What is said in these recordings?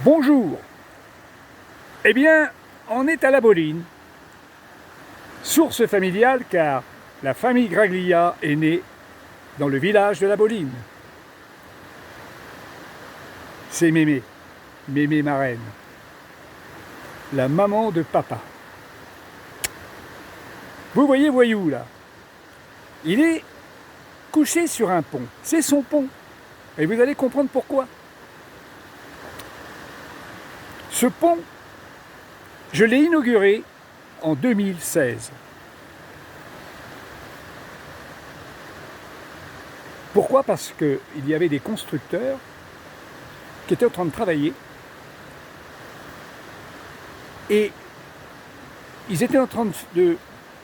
Bonjour. Eh bien, on est à la Boline, source familiale car la famille Graglia est née dans le village de la Boline. C'est Mémé, Mémé marraine, la maman de papa. Vous voyez Voyou là, il est couché sur un pont, c'est son pont, et vous allez comprendre pourquoi. Ce pont, je l'ai inauguré en 2016. Pourquoi? Parce qu'il y avait des constructeurs qui étaient en train de travailler et ils étaient en train de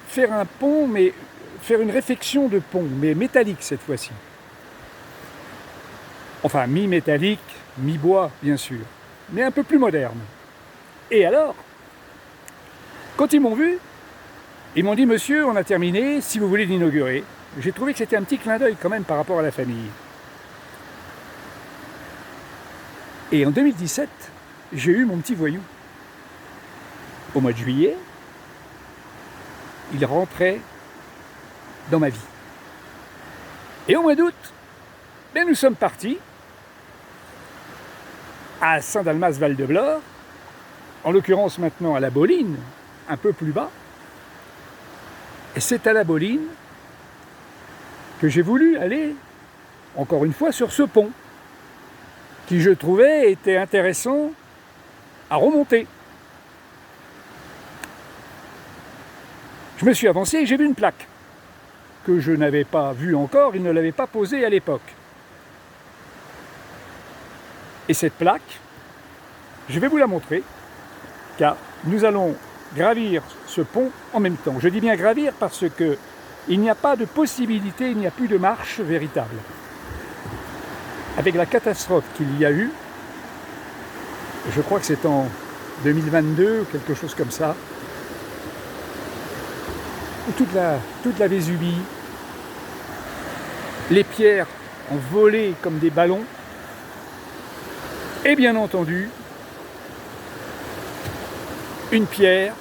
faire un pont, mais faire une réfection de pont, mais métallique cette fois-ci. Enfin, mi-métallique, mi-bois, bien sûr, mais un peu plus moderne. Et alors, quand ils m'ont vu, ils m'ont dit « Monsieur, on a terminé, si vous voulez l'inaugurer ». J'ai trouvé que c'était un petit clin d'œil quand même par rapport à la famille. Et en 2017, j'ai eu mon petit Voyou. Au mois de juillet, il rentrait dans ma vie. Et au mois d'août, nous sommes partis à Saint-Dalmas-Val-de-Blore, en l'occurrence maintenant à la Boline, un peu plus bas. Et c'est à la Boline que j'ai voulu aller, encore une fois, sur ce pont, qui je trouvais était intéressant à remonter. Je me suis avancé et j'ai vu une plaque que je n'avais pas vue encore, il ne l'avait pas posée à l'époque. Et cette plaque, je vais vous la montrer, car nous allons gravir ce pont en même temps. Je dis bien gravir parce que il n'y a pas de possibilité, il n'y a plus de marche véritable. Avec la catastrophe qu'il y a eu, je crois que c'est en 2022 ou quelque chose comme ça, où toute la Vésubie, les pierres ont volé comme des ballons, et bien entendu, une pierre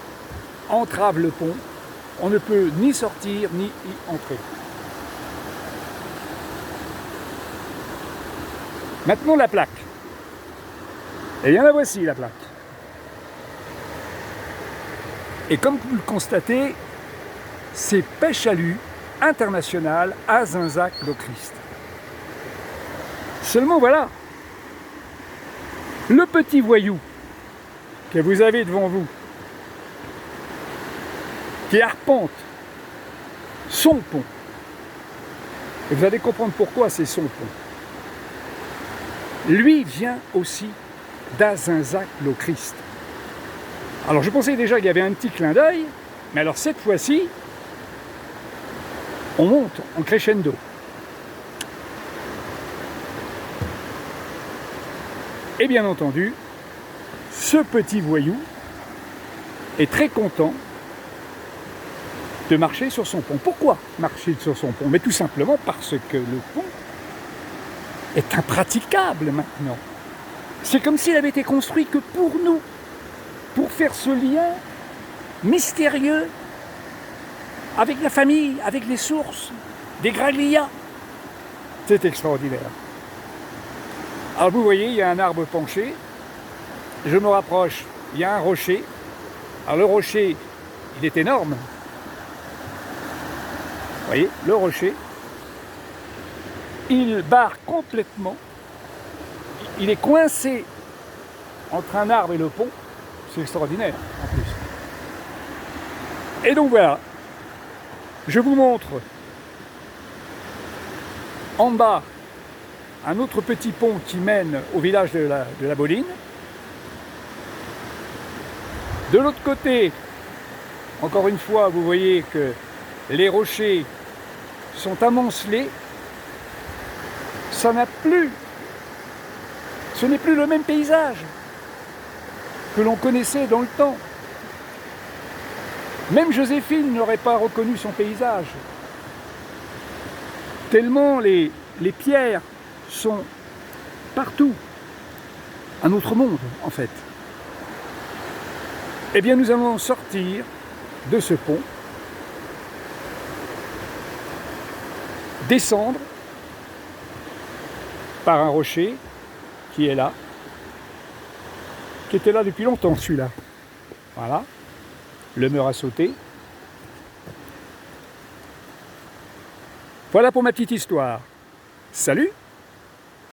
entrave le pont. On ne peut ni sortir ni y entrer. Maintenant la plaque. Eh bien la voici la plaque. Et comme vous le constatez, c'est Pêche-Alu international à Zinzac-le-Christ. Seulement voilà, le petit Voyou que vous avez devant vous, qui arpente son pont. Et vous allez comprendre pourquoi c'est son pont. Lui vient aussi d'Azinzac-le-Christ. Alors je pensais déjà qu'il y avait un petit clin d'œil, mais alors cette fois-ci, on monte en crescendo. Et bien entendu, ce petit Voyou est très content de marcher sur son pont. Pourquoi marcher sur son pont? Mais tout simplement parce que le pont est impraticable maintenant. C'est comme s'il avait été construit que pour nous, pour faire ce lien mystérieux avec la famille, avec les sources des Graglia. C'est extraordinaire. Alors vous voyez, il y a un arbre penché, je me rapproche, il y a un rocher. Alors le rocher, il est énorme. Vous voyez, le rocher, il barre complètement, il est coincé entre un arbre et le pont, c'est extraordinaire en plus. Et donc voilà, je vous montre en bas un autre petit pont qui mène au village de la Boline. De l'autre côté, encore une fois, vous voyez que les rochers sont amoncelés. Ce n'est plus le même paysage que l'on connaissait dans le temps. Même Joséphine n'aurait pas reconnu son paysage. Tellement les pierres sont partout. un autre monde, en fait. Eh bien, nous allons sortir de ce pont, descendre par un rocher qui est là, qui était là depuis longtemps, celui-là. Voilà, le mur a sauté. Voilà pour ma petite histoire. Salut!